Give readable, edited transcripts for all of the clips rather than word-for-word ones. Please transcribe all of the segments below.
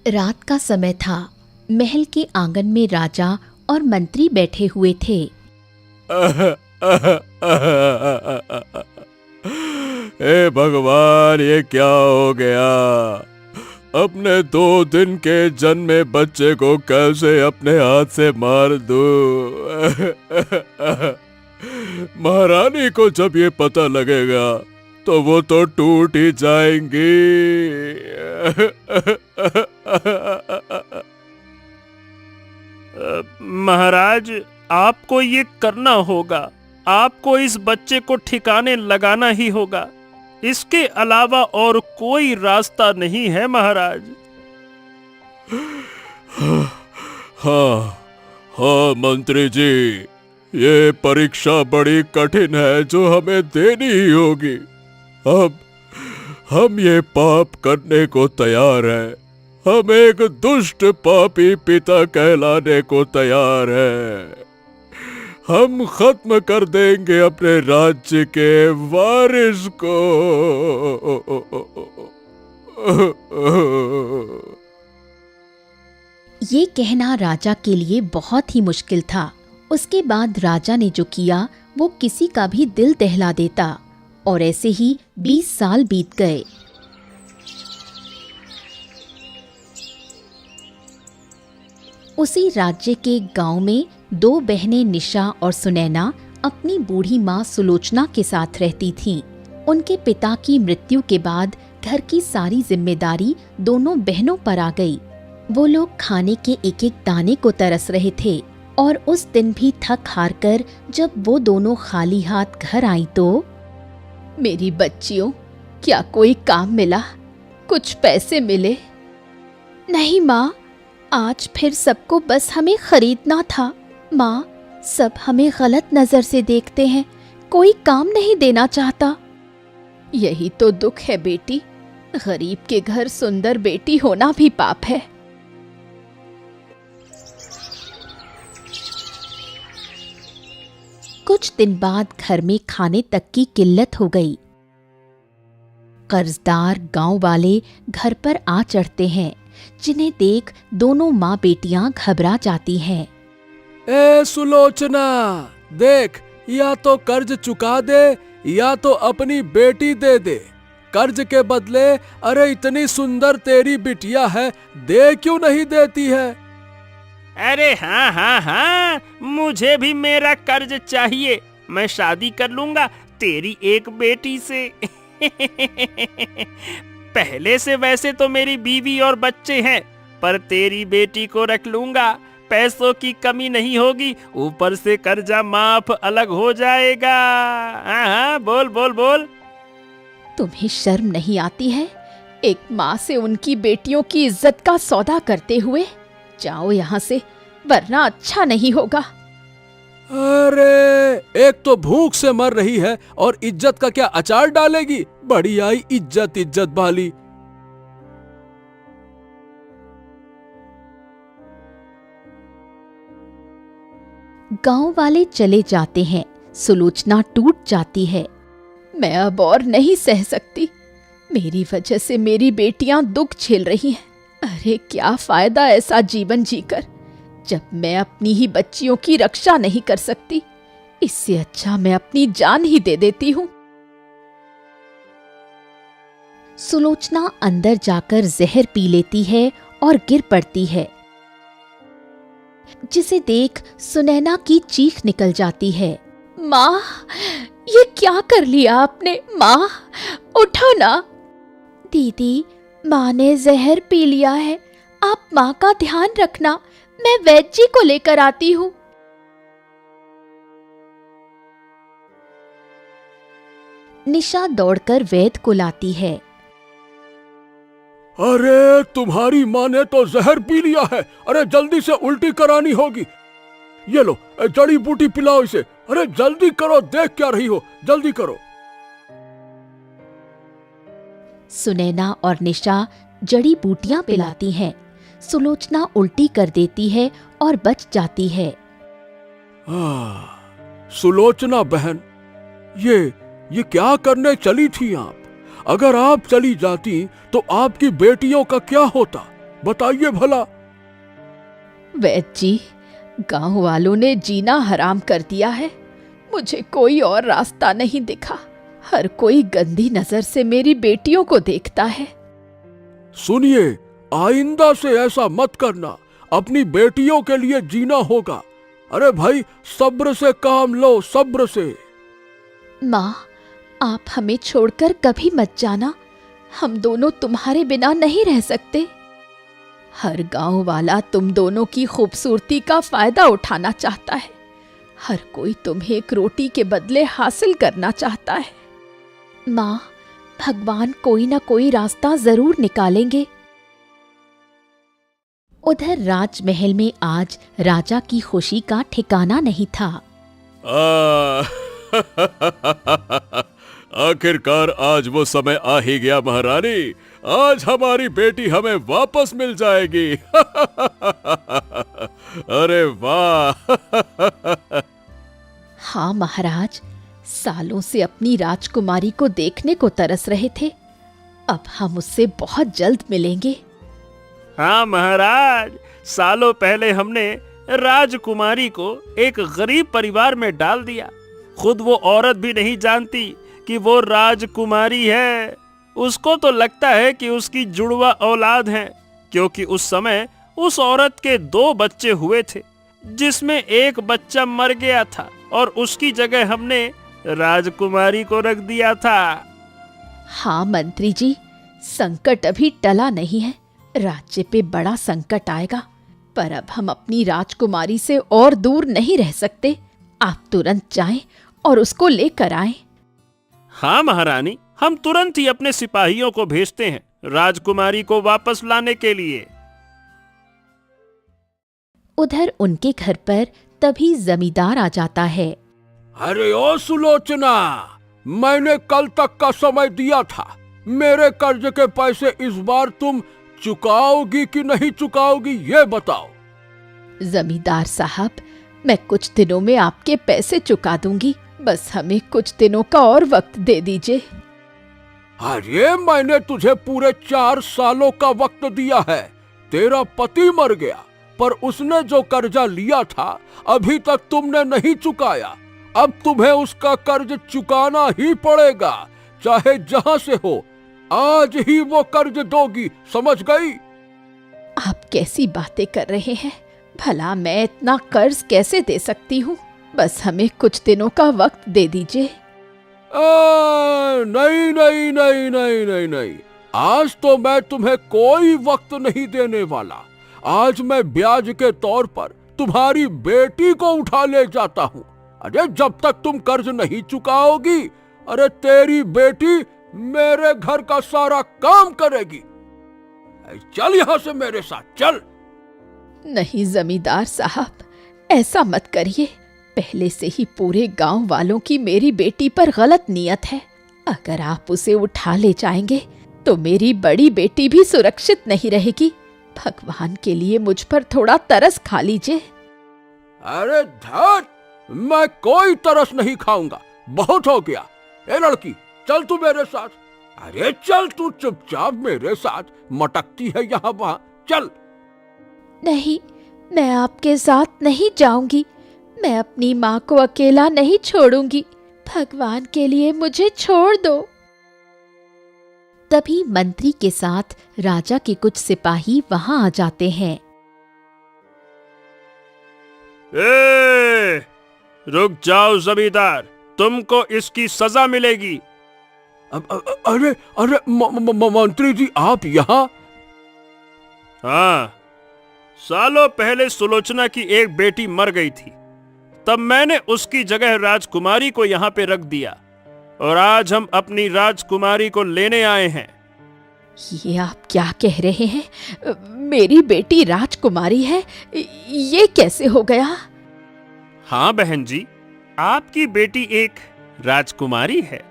रात का समय था। महल के आंगन में राजा और मंत्री बैठे हुए थे। हे भगवान, ये क्या हो गया? अपने 2 दिन के जन्मे बच्चे को कैसे अपने हाथ से मार दूं? महारानी को जब ये पता लगेगा तो वो तो टूट ही जाएंगी। महाराज, आपको ये करना होगा। आपको इस बच्चे को ठिकाने लगाना ही होगा। इसके अलावा और कोई रास्ता नहीं है महाराज। हाँ हाँ मंत्री जी, ये परीक्षा बड़ी कठिन है जो हमें देनी ही होगी। अब हम ये पाप करने को तैयार हैं। हम एक दुष्ट पापी पिता कहलाने को तैयार हैं। हम खत्म कर देंगे अपने राज्य के वारिस को। ये कहना राजा के लिए बहुत ही मुश्किल था। उसके बाद राजा ने जो किया वो किसी का भी दिल दहला देता, और ऐसे ही 20 साल बीत गए। उसी राज्य के गांव में 2 बहनें निशा और सुनैना अपनी बूढ़ी माँ सुलोचना के साथ रहती थीं। उनके पिता की मृत्यु के बाद घर की सारी जिम्मेदारी दोनों बहनों पर आ गई। वो लोग खाने के एक एक दाने को तरस रहे थे, और उस दिन भी थक हार कर जब वो दोनों खाली हाथ घर आई तो, मेरी बच्चियों, क्या कोई काम मिला? कुछ पैसे मिले? नहीं माँ, आज फिर सबको बस हमें खरीदना था। माँ, सब हमें गलत नजर से देखते हैं, कोई काम नहीं देना चाहता। यही तो दुख है बेटी, गरीब के घर सुंदर बेटी होना भी पाप है। कुछ दिन बाद घर में खाने तक की किल्लत हो गई। कर्जदार गांव वाले घर पर आ चढ़ते हैं, जिन्हें देख दोनों माँ बेटियां घबरा जाती हैं। ए सुलोचना, देख, या तो कर्ज चुका दे या तो अपनी बेटी दे दे। कर्ज के बदले, अरे इतनी सुंदर तेरी बिटिया है, दे क्यों नहीं देती है? अरे हाँ हाँ हाँ, मुझे भी मेरा कर्ज चाहिए। मैं शादी कर लूंगा तेरी एक बेटी से। पहले से वैसे तो मेरी बीवी और बच्चे हैं, पर तेरी बेटी को रख लूंगा। पैसों की कमी नहीं होगी, ऊपर से कर्जा माफ अलग हो जाएगा। हाँ हाँ, बोल बोल बोल। तुम्हें शर्म नहीं आती है? एक माँ से उनकी बेटियों की इज्जत का सौदा करते हुए? जाओ यहाँ से, वरना अच्छा नहीं होगा। अरे, एक तो भूख से मर रही है और इज्जत का क्या अचार डालेगी? बड़ी आई इज्जत इज्जत वाली। गांव वाले चले जाते हैं। सुलोचना टूट जाती है। मैं अब और नहीं सह सकती। मेरी वजह से मेरी बेटियां दुख झेल रही हैं। अरे क्या फायदा ऐसा जीवन जीकर, जब मैं अपनी ही बच्चियों की रक्षा नहीं कर सकती। इससे अच्छा मैं अपनी जान ही दे देती हूँ। सुलोचना अंदर जाकर जहर पी लेती है और गिर पड़ती है, जिसे देख सुनैना की चीख निकल जाती है। माँ, ये क्या कर लिया आपने? माँ, उठो ना। दीदी, माँ ने जहर पी लिया है, आप माँ का ध्यान रखना, मैं वैद्य जी को लेकर आती हूँ। निशा दौड़कर वैद्य को लाती है। अरे तुम्हारी माँ ने तो जहर पी लिया है। अरे जल्दी से उल्टी करानी होगी। ये लो, जड़ी बूटी पिलाओ इसे। अरे जल्दी करो, देख क्या रही हो, जल्दी करो। सुनैना और निशा जड़ी बूटियां पिलाती हैं। सुलोचना उल्टी कर देती है और बच जाती है। सुलोचना बहन, ये क्या करने चली थी आप? अगर आप चली जाती तो आपकी बेटियों का क्या होता? बताइए भला। वैद्य जी, गांव वालों ने जीना हराम कर दिया है। मुझे कोई और रास्ता नहीं दिखा। हर कोई गंदी नजर से मेरी बेटियों को देखता है। सुनिए, आइंदा से ऐसा मत करना। अपनी बेटियों के लिए जीना होगा। अरे भाई, सब्र से काम लो, सब्र से। माँ, आप हमें छोड़कर कभी मत जाना। हम दोनों तुम्हारे बिना नहीं रह सकते। हर गांव वाला तुम दोनों की खूबसूरती का फायदा उठाना चाहता है। हर कोई तुम्हें एक रोटी के बदले हासिल करना चाहता है। माँ, भगवान कोई ना कोई रास्ता जरूर निकालेंगे। उधर राजमहल में आज राजा की खुशी का ठिकाना नहीं था। आखिरकार आज वो समय आ ही गया महारानी। आज हमारी बेटी हमें वापस मिल जाएगी। अरे वाह। हाँ महाराज, सालों से अपनी राजकुमारी को देखने को तरस रहे थे। अब हम उससे बहुत जल्द मिलेंगे। हाँ महाराज, सालों पहले हमने राजकुमारी को एक गरीब परिवार में डाल दिया। खुद वो औरत भी नहीं जानती कि वो राजकुमारी है। उसको तो लगता है कि उसकी जुड़वा औलाद है, क्योंकि उस समय उस औरत के 2 बच्चे हुए थे, जिसमें एक बच्चा मर गया था और उसकी जगह हमने राजकुमारी को रख दिया था। हाँ मंत्री जी, संकट अभी टला नहीं है। राज्य पे बड़ा संकट आएगा, पर अब हम अपनी राजकुमारी से और दूर नहीं रह सकते। आप तुरंत जाएं और उसको लेकर आएं। हाँ महारानी, हम तुरंत ही अपने सिपाहियों को भेजते हैं राजकुमारी को वापस लाने के लिए। उधर उनके घर पर तभी जमींदार आ जाता है। अरे ओ सुलोचना, मैंने कल तक का समय दिया था। मेरे कर्ज के पैसे इस बार तुम चुकाओगी कि नहीं चुकाओगी, ये बताओ। जमींदार साहब, मैं कुछ दिनों में आपके पैसे चुका दूंगी। बस हमें कुछ दिनों का और वक्त दे दीजिए। अरे मैंने तुझे पूरे 4 सालों का वक्त दिया है। तेरा पति मर गया, पर उसने जो कर्जा लिया था अभी तक तुमने नहीं चुकाया। अब तुम्हें उसका कर्ज चुकाना ही पड़ेगा, चाहे जहां से हो। आज ही वो कर्ज दोगी, समझ गई? आप कैसी बातें कर रहे हैं? भला मैं इतना कर्ज कैसे दे सकती हूँ? बस हमें कुछ दिनों का वक्त दे दीजिए। नहीं नहीं नहीं नहीं नहीं नहीं, आज तो मैं तुम्हें कोई वक्त नहीं देने वाला। आज मैं ब्याज के तौर पर तुम्हारी बेटी को उठा ले जाता हूँ। अरे जब तक तुम कर्ज नहीं चुकाओगी, अरे तेरी बेटी मेरे घर का सारा काम करेगी। चल यहाँ से मेरे साथ चल। नहीं जमींदार साहब, ऐसा मत करिए। पहले से ही पूरे गांव वालों की मेरी बेटी पर गलत नियत है। अगर आप उसे उठा ले जाएंगे तो मेरी बड़ी बेटी भी सुरक्षित नहीं रहेगी। भगवान के लिए मुझ पर थोड़ा तरस खा लीजिए। अरे धत, मैं कोई तरस नहीं खाऊंगा, बहुत हो गया। ए लड़की, चल तू मेरे साथ। अरे चल, तू चुपचाप मेरे साथ मटकती है यहाँ वहाँ, चल। नहीं, मैं आपके साथ नहीं जाऊंगी। मैं अपनी माँ को अकेला नहीं छोड़ूंगी। भगवान के लिए मुझे छोड़ दो। तभी मंत्री के साथ राजा के कुछ सिपाही वहां आ जाते हैं। रुक जाओ जमींदार, तुमको इसकी सजा मिलेगी। अरे अरे मंत्री जी, आप यहाँ? हाँ, सालों पहले सुलोचना की एक बेटी मर गई थी, तब मैंने उसकी जगह राजकुमारी को यहाँ पे रख दिया, और आज हम अपनी राजकुमारी को लेने आए हैं। ये आप क्या कह रहे हैं? मेरी बेटी राजकुमारी है? ये कैसे हो गया? हाँ बहन जी, आपकी बेटी एक राजकुमारी है,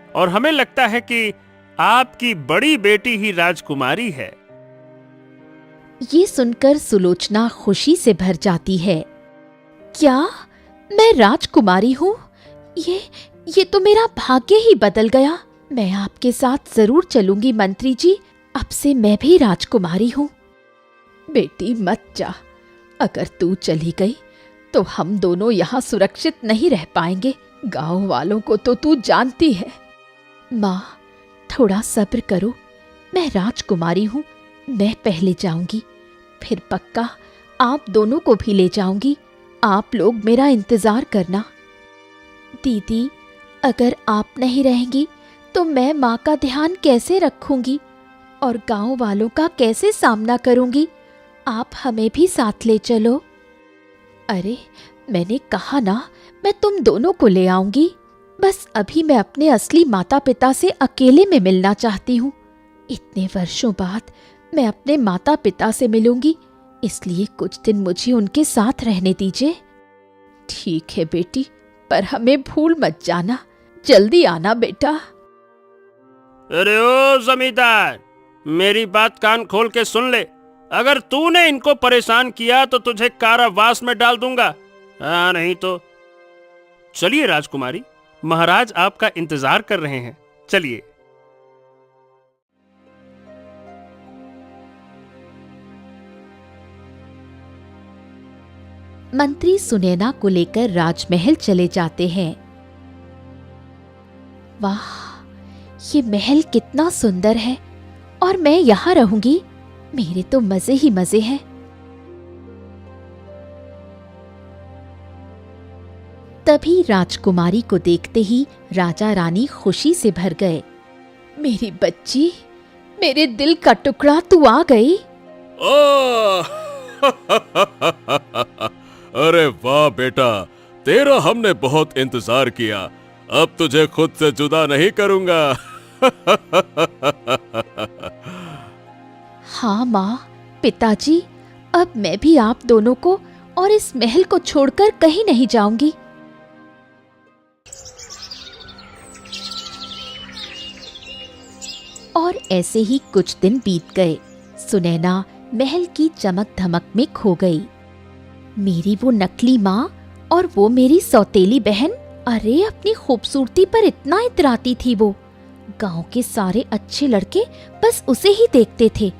और हमें लगता है कि आपकी बड़ी बेटी ही राजकुमारी है। ये सुनकर सुलोचना खुशी से भर जाती है। क्या मैं राजकुमारी हूँ? ये तो मेरा भाग्य ही बदल गया। मैं आपके साथ जरूर चलूंगी मंत्री जी। अब से मैं भी राजकुमारी हूँ। बेटी मत जा, अगर तू चली गई तो हम दोनों यहाँ सुरक्षित नहीं रह पाएंगे। गांव वालों को तो तू जानती है। माँ, थोड़ा सब्र करो, मैं राजकुमारी हूँ, मैं पहले जाऊंगी, फिर पक्का आप दोनों को भी ले जाऊंगी। आप लोग मेरा इंतजार करना। दीदी, अगर आप नहीं रहेंगी तो मैं माँ का ध्यान कैसे रखूंगी और गांव वालों का कैसे सामना करूंगी? आप हमें भी साथ ले चलो। अरे, मैंने कहा ना, मैं तुम दोनों को ले आऊंगी। बस अभी मैं अपने असली माता पिता से अकेले में मिलना चाहती हूँ। इतने वर्षों बाद मैं अपने माता पिता से मिलूंगी, इसलिए कुछ दिन मुझे उनके साथ रहने दीजिए। ठीक है बेटी, पर हमें भूल मत जाना। जल्दी आना बेटा। अरे ओ जमींदार, मेरी बात कान खोल के सुन ले। अगर तूने इनको परेशान किया तो तुझे कारावास में डाल दूंगा। हाँ, नहीं तो। चलिए राजकुमारी, महाराज आपका इंतजार कर रहे हैं, चलिए। मंत्री सुनैना को लेकर राजमहल चले जाते हैं। वाह, ये महल कितना सुंदर है और मैं यहाँ रहूंगी। मेरे तो मजे ही मजे हैं। तभी राजकुमारी को देखते ही राजा रानी खुशी से भर गए। मेरी बच्ची, मेरे दिल का टुकड़ा, तू आ गई। अरे वाह बेटा, तेरा हमने बहुत इंतजार किया। अब तुझे खुद से जुदा नहीं करूंगा। हाँ माँ, पिताजी, अब मैं भी आप दोनों को और इस महल को छोड़कर कहीं नहीं जाऊंगी। और ऐसे ही कुछ दिन बीत गए। सुनैना महल की चमक धमक में खो गई। मेरी वो नकली माँ और वो मेरी सौतेली बहन, अरे अपनी खूबसूरती पर इतना इतराती थी वो। गांव के सारे अच्छे लड़के बस उसे ही देखते थे।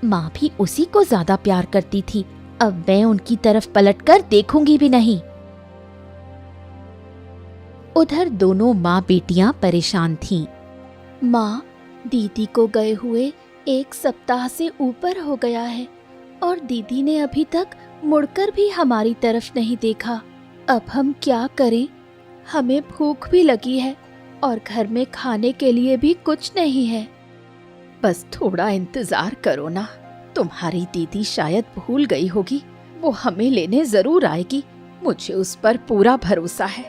माँ भी उसी को ज्यादा प्यार करती थी। अब मैं उनकी तरफ पलटकर देखूंगी भी नहीं। उधर दोनों माँ बेटियां परेशान थीं। माँ, दीदी को गए हुए 1 सप्ताह से ऊपर हो गया है और दीदी ने अभी तक मुड़कर भी हमारी तरफ नहीं देखा। अब हम क्या करें? हमें भूख भी लगी है और घर में खाने के लिए भी कुछ नहीं है। बस थोड़ा इंतजार करो ना, तुम्हारी दीदी शायद भूल गई होगी। वो हमें लेने जरूर आएगी, मुझे उस पर पूरा भरोसा है।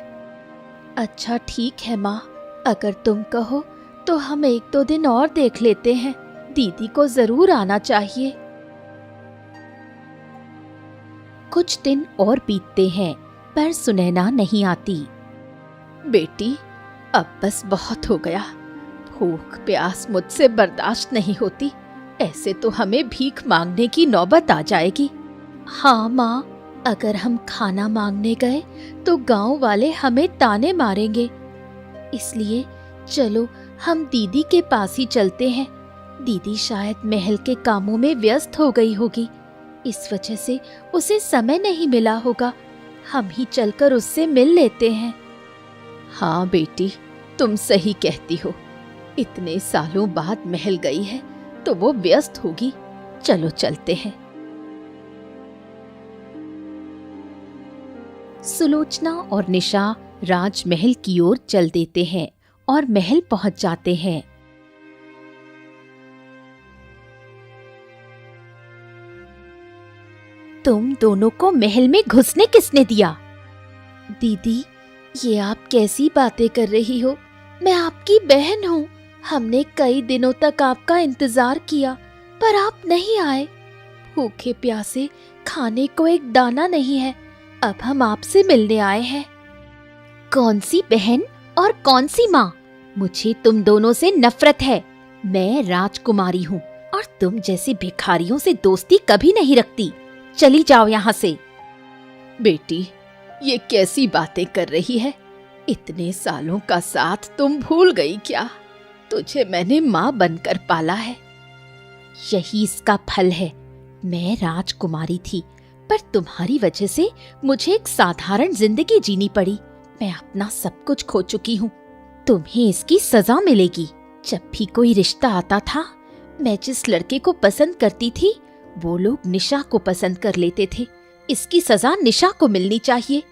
अच्छा ठीक है माँ, अगर तुम कहो तो हम 1-2 दिन और देख लेते हैं। दीदी को जरूर आना चाहिए। कुछ दिन और बीतते हैं पर सुनैना नहीं आती। बेटी, अब बस बहुत हो गया। भूख प्यास मुझसे बर्दाश्त नहीं होती। ऐसे तो हमें भीख मांगने की नौबत आ जाएगी। हाँ माँ, अगर हम खाना मांगने गए तो गांव वाले हमें ताने मारेंगे। इसलिए चलो हम दीदी के पास ही चलते हैं। दीदी शायद महल के कामों में व्यस्त हो गई होगी, इस वजह से उसे समय नहीं मिला होगा। हम ही चलकर उससे मिल लेते हैं। हाँ बेटी, तुम सही कहती हो। इतने सालों बाद महल गई है तो वो व्यस्त होगी। चलो चलते हैं। सुलोचना और निशा राजमहल की ओर चल देते हैं और महल पहुंच जाते हैं। तुम दोनों को महल में घुसने किसने दिया? दीदी, ये आप कैसी बातें कर रही हो? मैं आपकी बहन हूँ। हमने कई दिनों तक आपका इंतजार किया पर आप नहीं आए। भूखे प्यासे खाने को एक दाना नहीं है। अब हम आपसे मिलने आए हैं। कौन सी बहन और कौन सी माँ? मुझे तुम दोनों से नफरत है। मैं राजकुमारी हूँ और तुम जैसे भिखारियों से दोस्ती कभी नहीं रखती। चली जाओ यहाँ से। बेटी, ये कैसी बातें कर रही है? इतने सालों का साथ तुम भूल गई क्या? तुझे मैंने माँ बनकर पाला है। यही इसका फल है। मैं राजकुमारी थी, पर तुम्हारी वजह से मुझे एक साधारण जिंदगी जीनी पड़ी। मैं अपना सब कुछ खो चुकी हूँ। तुम्हें इसकी सजा मिलेगी। जब भी कोई रिश्ता आता था, मैं जिस लड़के को पसंद करती थी, वो लोग निशा को पसंद कर लेते थे। इसकी सजा निशा को मिलनी चाहिए।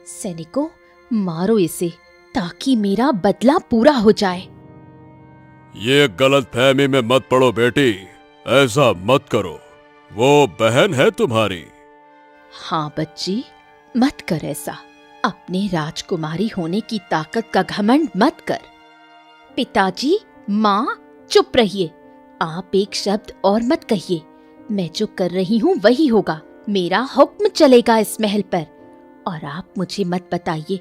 सैनिकों, मारो इसे ताकि मेरा बदला पूरा हो जाए। ये गलतफहमी में मत पड़ो बेटी, ऐसा मत करो। वो बहन है तुम्हारी। हाँ बच्ची, मत कर ऐसा। अपने राजकुमारी होने की ताकत का घमंड मत कर। पिताजी, माँ, चुप रहिए। आप एक शब्द और मत कहिए। मैं जो कर रही हूँ वही होगा। मेरा हुक्म चलेगा इस महल पर। और आप मुझे मत बताइए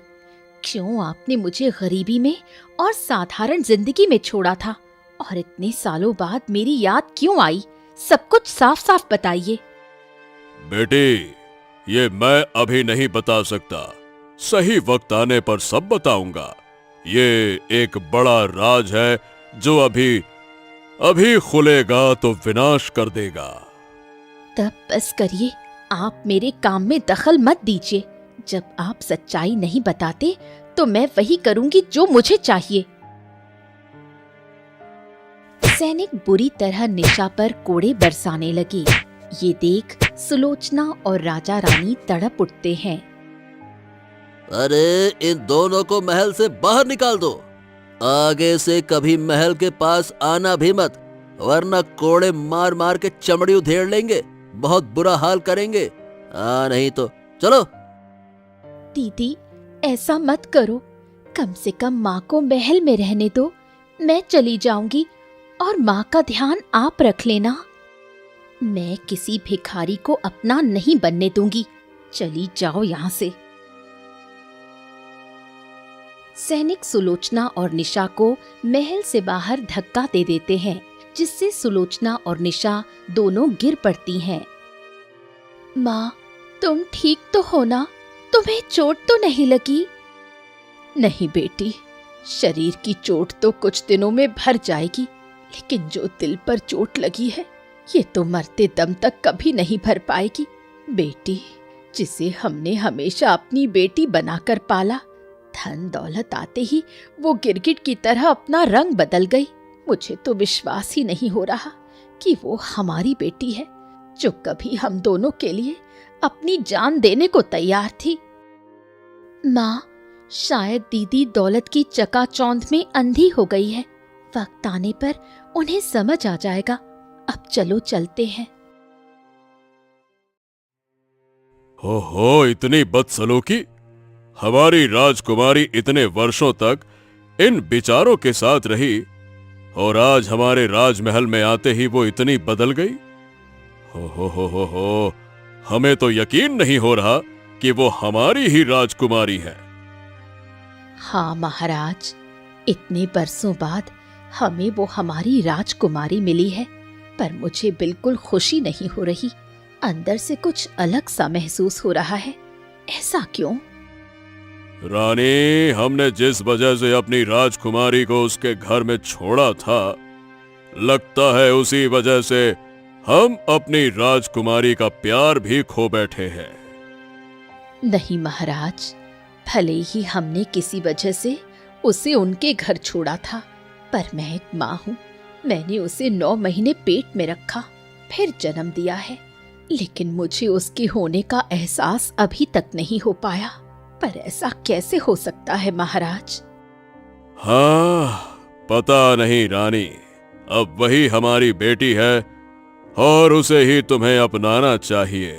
क्यों आपने मुझे गरीबी में और साधारण जिंदगी में छोड़ा था, और इतने सालों बाद मेरी याद क्यों आई। सब कुछ साफ साफ बताइए। बेटी, ये मैं अभी नहीं बता सकता। सही वक्त आने पर सब बताऊंगा। ये एक बड़ा राज है जो अभी खुलेगा तो विनाश कर देगा। तब बस करिए, आप मेरे काम में दखल मत दीजिए। जब आप सच्चाई नहीं बताते तो मैं वही करूंगी जो मुझे चाहिए। सैनिक बुरी तरह निशा पर कोड़े बरसाने लगे। ये देख सुलोचना और राजा रानी तड़प उठते हैं। अरे, इन दोनों को महल से बाहर निकाल दो। आगे से कभी महल के पास आना भी मत, वरना कोड़े मार मार के चमड़ी उधेड़ लेंगे। बहुत बुरा हाल करेंगे। नहीं तो चलो। दीदी, ऐसा मत करो। कम से कम माँ को महल में रहने दो। मैं चली जाऊंगी और माँ का ध्यान आप रख लेना। मैं किसी भिखारी को अपना नहीं बनने दूंगी। चली जाओ यहाँ से। सैनिक सुलोचना और निशा को महल से बाहर धक्का दे देते हैं, जिससे सुलोचना और निशा दोनों गिर पड़ती हैं। माँ, तुम ठीक तो हो ना? तुम्हें चोट तो नहीं लगी? नहीं बेटी, शरीर की चोट तो कुछ दिनों में भर जाएगी, लेकिन जो दिल पर चोट लगी है, ये तो मरते दम तक कभी नहीं भर पाएगी। बेटी, जिसे हमने हमेशा अपनी बेटी बनाकर पाला, धन दौलत आते ही वो गिरगिट की तरह अपना रंग बदल गई। मुझे तो विश्वास ही नहीं हो रहा कि वो हमारी बेटी है, जो कभी हम दोनों के लिए अपनी जान देने को तैयार थी। माँ, शायद दीदी दौलत की चकाचौंध में अंधी हो गई है। वक्त आने पर उन्हें समझ आ जाएगा। अब चलो चलते हैं। हो इतनी बदसलूकी। हमारी राजकुमारी इतने वर्षों तक इन विचारों के साथ रही, और आज हमारे राजमहल में आते ही वो इतनी बदल गई। हो, हमें तो यकीन नहीं हो रहा कि वो हमारी ही राजकुमारी है। हाँ महाराज, इतने बरसों बाद हमें वो हमारी राजकुमारी मिली है, पर मुझे बिल्कुल खुशी नहीं हो रही। अंदर से कुछ अलग सा महसूस हो रहा है। ऐसा क्यों? रानी, हमने जिस वजह से अपनी राजकुमारी को उसके घर में छोड़ा था, लगता है उसी वजह से हम अपनी राजकुमारी का प्यार भी खो बैठे हैं। नहीं महाराज, भले ही हमने किसी वजह से उसे उनके घर छोड़ा था, पर मैं एक माँ हूँ। मैंने उसे 9 महीने पेट में रखा, फिर जन्म दिया है, लेकिन मुझे उसके होने का एहसास अभी तक नहीं हो पाया। पर ऐसा कैसे हो सकता है महाराज? हाँ, पता नहीं रानी, अब वही हमारी बेटी है और उसे ही तुम्हें अपनाना चाहिए।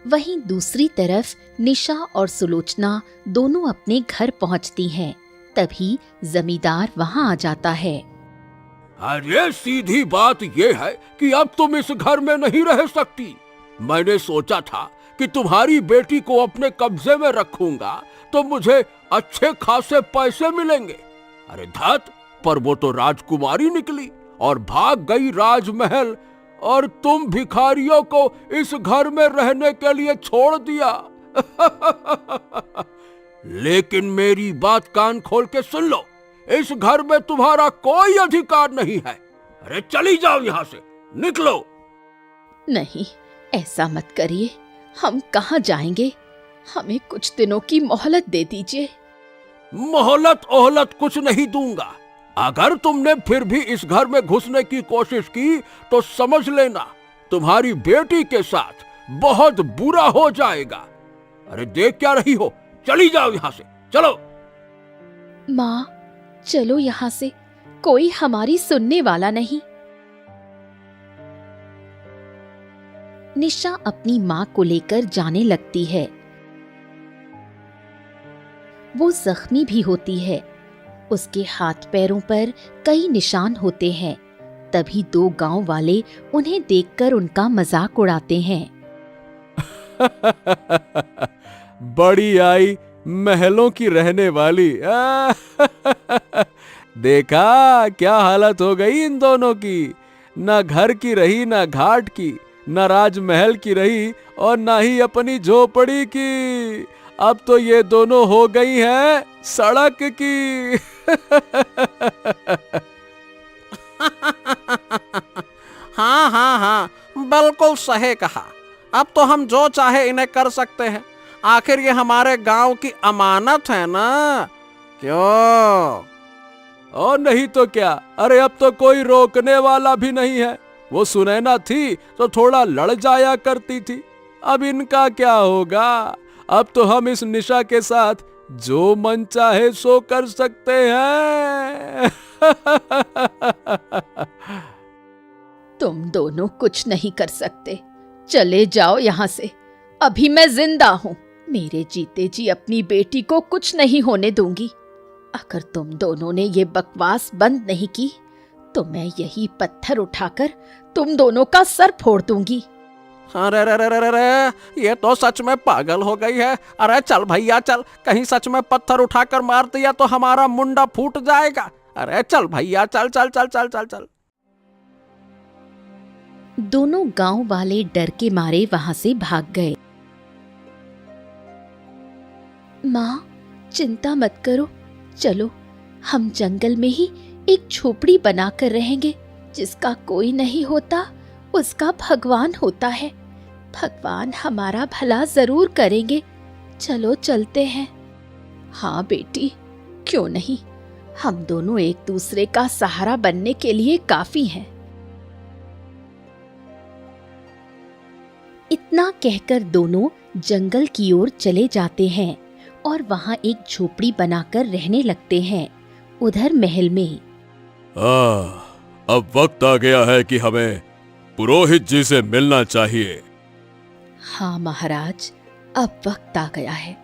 वहीं दूसरी तरफ निशा और सुलोचना दोनों अपने घर पहुंचती हैं। तभी जमींदार वहां आ जाता है। अरे, सीधी बात ये है कि अब तुम इस घर में नहीं रह सकती। मैंने सोचा था कि तुम्हारी बेटी को अपने कब्जे में रखूंगा तो मुझे अच्छे खासे पैसे मिलेंगे। अरे धत, पर वो तो राजकुमारी निकली और भाग गई राजमहल, और तुम भिखारियों को इस घर में रहने के लिए छोड़ दिया। लेकिन मेरी बात कान खोल के सुन लो, इस घर में तुम्हारा कोई अधिकार नहीं है। अरे चली जाओ यहाँ से, निकलो। नहीं, ऐसा मत करिए। हम कहाँ जाएंगे? हमें कुछ दिनों की मोहलत दे दीजिए। मोहलत ओहलत कुछ नहीं दूंगा। अगर तुमने फिर भी इस घर में घुसने की कोशिश की तो समझ लेना तुम्हारी बेटी के साथ बहुत बुरा हो जाएगा। अरे देख क्या रही हो, चली जाओ यहां से, चलो। माँ, चलो यहाँ से, कोई हमारी सुनने वाला नहीं। निशा अपनी माँ को लेकर जाने लगती है। वो जख्मी भी होती है। उसके हाथ पैरों पर कई निशान होते हैं। तभी दो गांव वाले उन्हें देखकर उनका मजाक उड़ाते हैं। बड़ी आई महलों की रहने वाली। देखा क्या हालत हो गई इन दोनों की। ना घर की रही, ना घाट की, ना राजमहल की रही, और ना ही अपनी झोपड़ी की। अब तो ये दोनों हो गई हैं सड़क की। हाँ हाँ हाँ, बिल्कुल सही कहा। अब तो हम जो चाहे इन्हें कर सकते हैं। आखिर ये हमारे गांव की अमानत है ना, क्यों? और नहीं तो क्या। अरे अब तो कोई रोकने वाला भी नहीं है। वो सुनैना थी तो थोड़ा लड़ जाया करती थी। अब इनका क्या होगा? अब तो हम इस निशा के साथ जो मन चाहे सो कर सकते हैं। तुम दोनों कुछ नहीं कर सकते। चले जाओ यहाँ से। अभी मैं जिंदा हूँ। मेरे जीते जी अपनी बेटी को कुछ नहीं होने दूंगी। अगर तुम दोनों ने ये बकवास बंद नहीं की तो मैं यही पत्थर उठाकर तुम दोनों का सर फोड़ दूंगी। अरे रे रे रे रे, ये तो सच में पागल हो गई है। अरे चल भैया चल, कहीं सच में पत्थर उठाकर मार दिया तो हमारा मुंडा फूट जाएगा। अरे चल भैया चल चल चल चल चल चल। दोनों गांव वाले डर के मारे वहां से भाग गए। माँ, चिंता मत करो। चलो, हम जंगल में ही एक झोपड़ी बनाकर रहेंगे। जिसका कोई नहीं होता उसका भगवान होता है। भगवान हमारा भला जरूर करेंगे। चलो चलते हैं। हाँ बेटी, क्यों नहीं। हम दोनों एक दूसरे का सहारा बनने के लिए काफी हैं। इतना कहकर दोनों जंगल की ओर चले जाते हैं और वहां एक झोपड़ी बनाकर रहने लगते हैं। उधर महल में अब वक्त आ गया है कि हमें पुरोहित जी से मिलना चाहिए। हाँ महाराज, अब वक्त आ गया है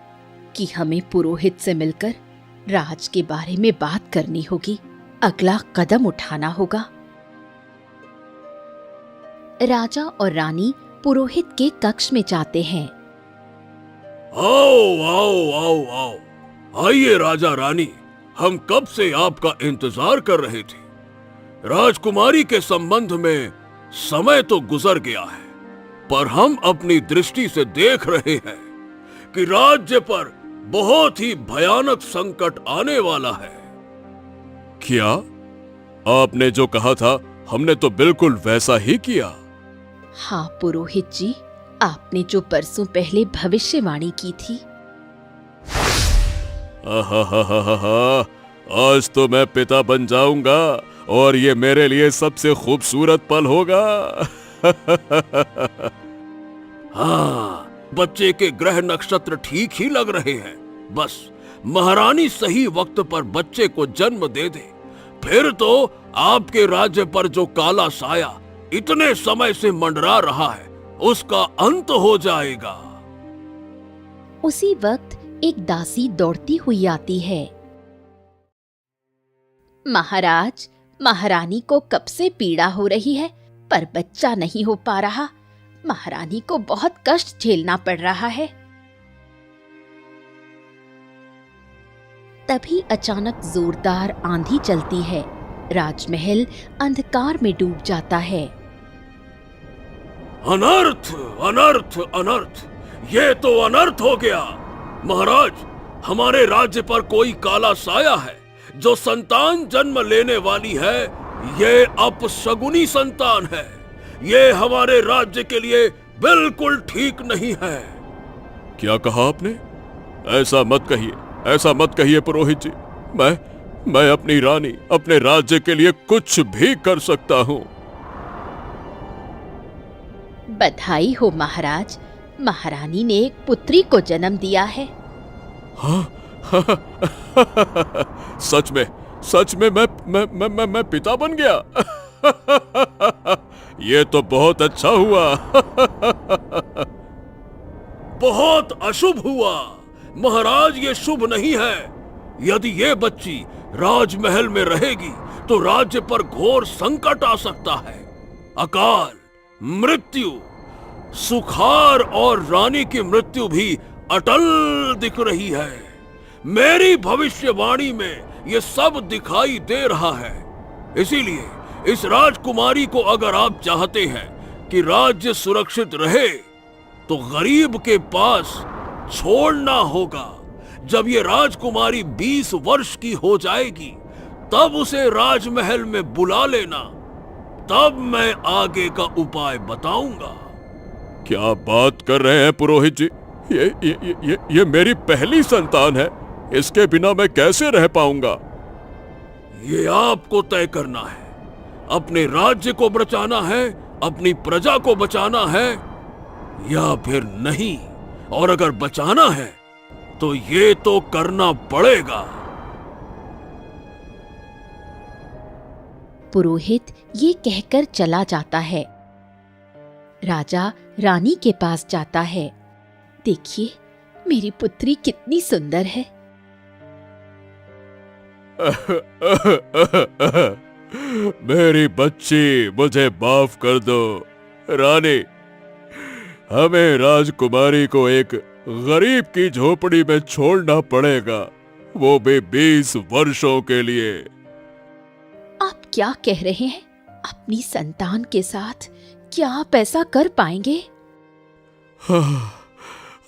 कि हमें पुरोहित से मिलकर राज के बारे में बात करनी होगी। अगला कदम उठाना होगा। राजा और रानी पुरोहित के कक्ष में जाते हैं। आओ आओ आओ आओ, आइए राजा रानी, हम कब से आपका इंतजार कर रहे थे। राजकुमारी के संबंध में समय तो गुजर गया है, पर हम अपनी दृष्टि से देख रहे हैं कि राज्य पर बहुत ही भयानक संकट आने वाला है। क्या आपने जो कहा था हमने तो बिल्कुल वैसा ही किया। हाँ पुरोहित जी, आपने जो परसों पहले भविष्यवाणी की थी। आहा, आज तो मैं पिता बन जाऊंगा और ये मेरे लिए सबसे खूबसूरत पल होगा। हाँ, बच्चे के ग्रह नक्षत्र ठीक ही लग रहे हैं। बस महारानी सही वक्त पर बच्चे को जन्म दे दे, फिर तो आपके राज्य पर जो काला साया इतने समय से मंडरा रहा है उसका अंत हो जाएगा। उसी वक्त एक दासी दौड़ती हुई आती है। महाराज, महारानी को कब से पीड़ा हो रही है पर बच्चा नहीं हो पा रहा। महारानी को बहुत कष्ट झेलना पड़ रहा है। तभी अचानक जोरदार आंधी चलती है। राजमहल अंधकार में डूब जाता है। अनर्थ अनर्थ अनर्थ, ये तो अनर्थ हो गया। महाराज, हमारे राज्य पर कोई काला साया है जो संतान जन्म लेने वाली है। ये अपशगुनी संतान है। ये हमारे राज्य के लिए बिल्कुल ठीक नहीं है। क्या कहा आपने? ऐसा मत कहिए, ऐसा मत कहिए पुरोहित जी। मैं अपनी रानी, अपने राज्य के लिए कुछ भी कर सकता हूँ। बधाई हो महाराज, महारानी ने एक पुत्री को जन्म दिया है। हाँ, सच में मैं पिता बन गया। ये तो बहुत अच्छा हुआ। बहुत अशुभ हुआ महाराज, ये शुभ नहीं है। यदि ये बच्ची राजमहल में रहेगी तो राज्य पर घोर संकट आ सकता है। अकाल, मृत्यु, सुखार और रानी की मृत्यु भी अटल दिख रही है। मेरी भविष्यवाणी में ये सब दिखाई दे रहा है। इसीलिए इस राजकुमारी को अगर आप चाहते हैं कि राज्य सुरक्षित रहे तो गरीब के पास छोड़ना होगा। जब ये राजकुमारी 20 वर्ष की हो जाएगी तब उसे राजमहल में बुला लेना, तब मैं आगे का उपाय बताऊंगा। क्या बात कर रहे हैं पुरोहित जी? ये मेरी पहली संतान है, इसके बिना मैं कैसे रह पाऊंगा? ये आपको तय करना है। अपने राज्य को बचाना है, अपनी प्रजा को बचाना है या फिर नहीं। और अगर बचाना है तो ये तो करना पड़ेगा। पुरोहित ये कहकर चला जाता है। राजा रानी के पास जाता है। देखिए, मेरी पुत्री कितनी सुंदर है। मेरी बच्ची, मुझे माफ कर दो। रानी, हमें राजकुमारी को एक गरीब की झोपड़ी में छोड़ना पड़ेगा, वो भी 20 वर्षों के लिए। आप क्या कह रहे हैं? अपनी संतान के साथ क्या आप ऐसा कर पाएंगे?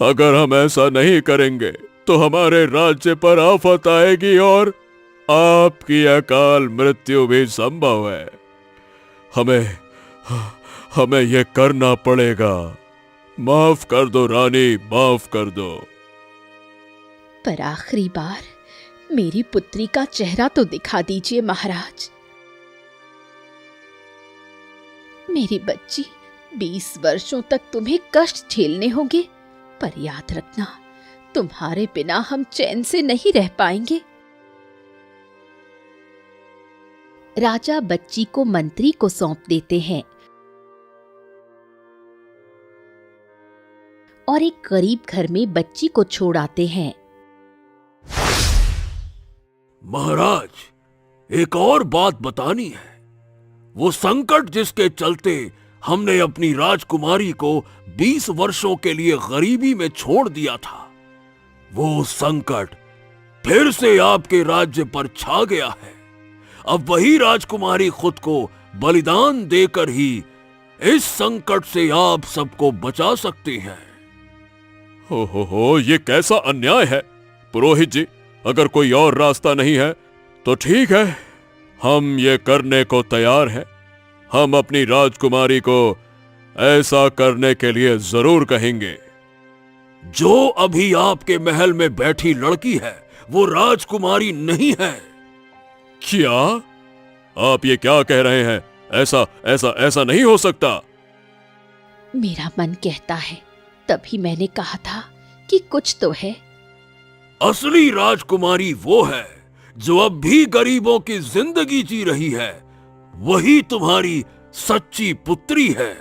अगर हम ऐसा नहीं करेंगे तो हमारे राज्य पर आफत आएगी और आपकी अकाल मृत्यु भी संभव है। हमें यह करना पड़ेगा। माफ कर दो रानी, माफ कर दो। पर आखिरी बार मेरी पुत्री का चेहरा तो दिखा दीजिए महाराज। मेरी बच्ची, 20 वर्षों तक तुम्हें कष्ट झेलने होंगे, पर याद रखना, तुम्हारे बिना हम चैन से नहीं रह पाएंगे। राजा बच्ची को मंत्री को सौंप देते हैं और एक गरीब घर में बच्ची को छोड़ आते हैं। महाराज, एक और बात बतानी है। वो संकट जिसके चलते हमने अपनी राजकुमारी को 20 वर्षों के लिए गरीबी में छोड़ दिया था, वो संकट फिर से आपके राज्य पर छा गया है। अब वही राजकुमारी खुद को बलिदान देकर ही इस संकट से आप सबको बचा सकते हैं। हो, ये कैसा अन्याय है पुरोहित जी। अगर कोई और रास्ता नहीं है तो ठीक है, हम ये करने को तैयार हैं। हम अपनी राजकुमारी को ऐसा करने के लिए जरूर कहेंगे। जो अभी आपके महल में बैठी लड़की है वो राजकुमारी नहीं है। क्या आप ये क्या कह रहे हैं? ऐसा नहीं हो सकता। मेरा मन कहता है, तभी मैंने कहा था कि कुछ तो है। असली राजकुमारी वो है जो अब भी गरीबों की जिंदगी जी रही है। वही तुम्हारी सच्ची पुत्री है।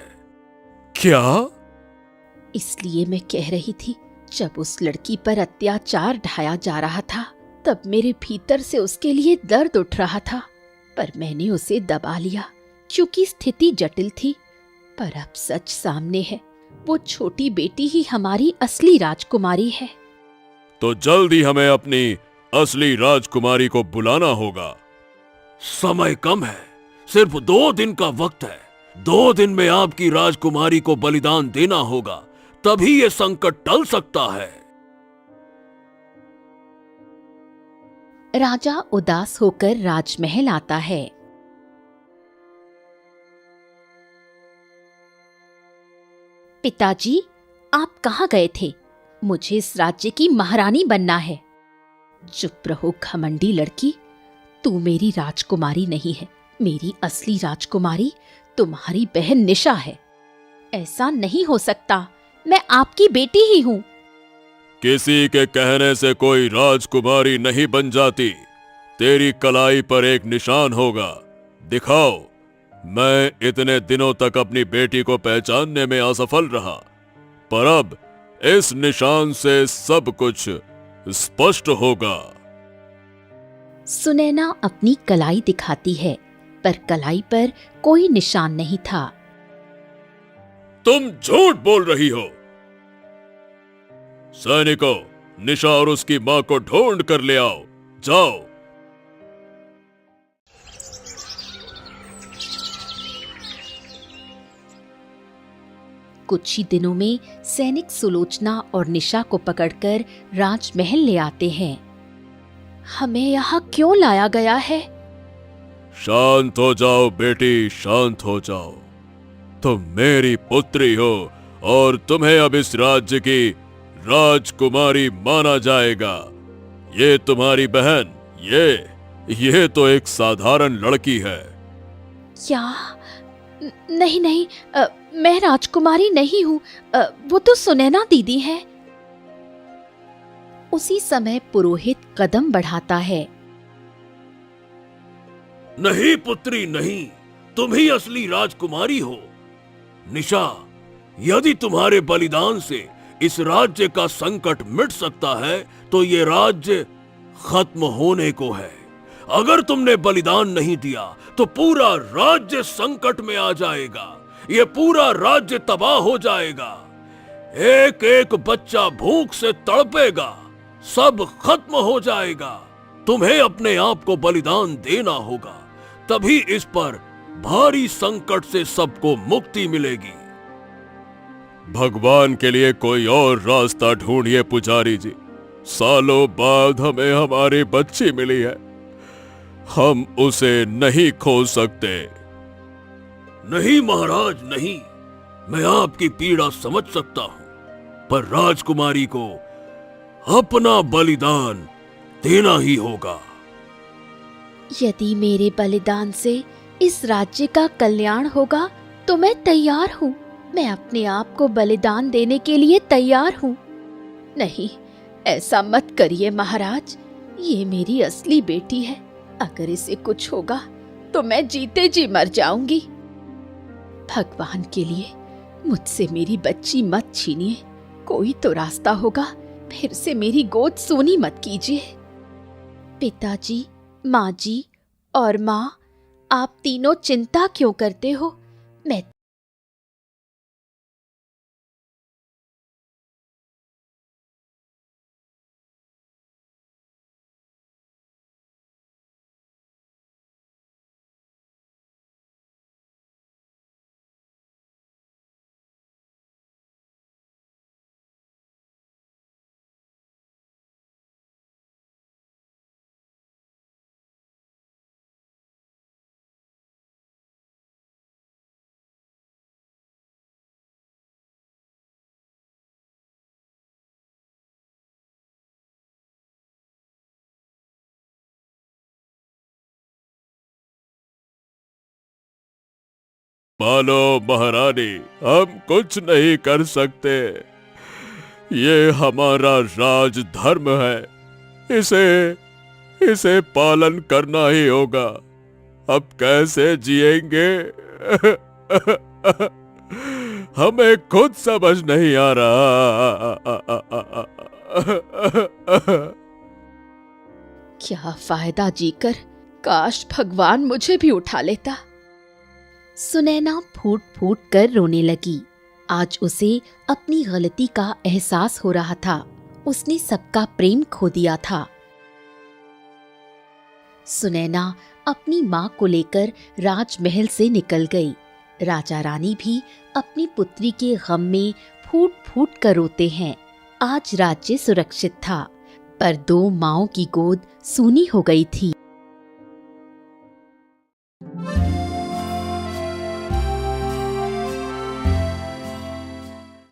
क्या? इसलिए मैं कह रही थी, जब उस लड़की पर अत्याचार ढाया जा रहा था तब मेरे भीतर से उसके लिए दर्द उठ रहा था, पर मैंने उसे दबा लिया क्योंकि स्थिति जटिल थी। पर अब सच सामने है, वो छोटी बेटी ही हमारी असली राजकुमारी है। तो जल्दी हमें अपनी असली राजकुमारी को बुलाना होगा। समय कम है, सिर्फ 2 दिन का वक्त है। 2 दिन में आपकी राजकुमारी को बलिदान देना होगा, तभी ये संकट टल सकता है। राजा उदास होकर राजमहल आता है। पिताजी, आप कहाँ गए थे? मुझे इस राज्य की महारानी बनना है। चुप रहो घमंडी लड़की, तू मेरी राजकुमारी नहीं है। मेरी असली राजकुमारी तुम्हारी बहन निशा है। ऐसा नहीं हो सकता, मैं आपकी बेटी ही हूँ। किसी के कहने से कोई राजकुमारी नहीं बन जाती। तेरी कलाई पर एक निशान होगा, दिखाओ। मैं इतने दिनों तक अपनी बेटी को पहचानने में असफल रहा, पर अब इस निशान से सब कुछ स्पष्ट होगा। सुनैना अपनी कलाई दिखाती है, पर कलाई पर कोई निशान नहीं था। तुम झूठ बोल रही हो। सैनिकों, निशा और उसकी मां को ढूंढ कर ले आओ, जाओ। कुछ ही दिनों में सैनिक सुलोचना और निशा को पकड़कर राजमहल ले आते हैं। हमें यहाँ क्यों लाया गया है? शांत हो जाओ बेटी, शांत हो जाओ। तुम मेरी पुत्री हो और तुम्हें अब इस राज्य की राजकुमारी माना जाएगा। ये तुम्हारी बहन, ये तो एक साधारण लड़की है। क्या? नहीं नहीं, मैं राजकुमारी नहीं हूँ। वो तो सुनैना दीदी है। उसी समय पुरोहित कदम बढ़ाता है। नहीं पुत्री नहीं, तुम ही असली राजकुमारी हो। निशा, यदि तुम्हारे बलिदान से इस राज्य का संकट मिट सकता है तो ये राज्य खत्म होने को है। अगर तुमने बलिदान नहीं दिया तो पूरा राज्य संकट में आ जाएगा। ये पूरा राज्य तबाह हो जाएगा। एक एक बच्चा भूख से तड़पेगा, सब खत्म हो जाएगा। तुम्हें अपने आप को बलिदान देना होगा, तभी इस पर भारी संकट से सबको मुक्ति मिलेगी। भगवान के लिए कोई और रास्ता ढूंढिए पुजारी जी। सालों बाद हमें हमारी बच्ची मिली है, हम उसे नहीं खो सकते। नहीं महाराज नहीं, मैं आपकी पीड़ा समझ सकता हूं, पर राजकुमारी को अपना बलिदान देना ही होगा। यदि मेरे बलिदान से इस राज्य का कल्याण होगा तो मैं तैयार हूँ। मैं अपने आप को बलिदान देने के लिए तैयार हूँ। नहीं, ऐसा मत करिए महाराज। ये मेरी असली बेटी है। अगर इसे कुछ होगा तो मैं जीते जी मर जाऊंगी। भगवान के लिए मुझसे मेरी बच्ची मत छीनिए। कोई तो रास्ता होगा, फिर से मेरी गोद सूनी मत कीजिए। पिताजी, माँ जी और माँ, आप तीनों चिंता क्यों करते हो? मैं मानो महारानी, हम कुछ नहीं कर सकते। ये हमारा राज धर्म है, इसे पालन करना ही होगा। अब कैसे जिएंगे? हमें खुद समझ नहीं आ रहा। क्या फायदा जीकर? काश भगवान मुझे भी उठा लेता। सुनैना फूट फूट कर रोने लगी। आज उसे अपनी गलती का एहसास हो रहा था। उसने सबका प्रेम खो दिया था। सुनैना अपनी माँ को लेकर राजमहल से निकल गई। राजा रानी भी अपनी पुत्री के गम में फूट फूट कर रोते हैं। आज राज्य सुरक्षित था, पर दो माँओं की गोद सूनी हो गई थी।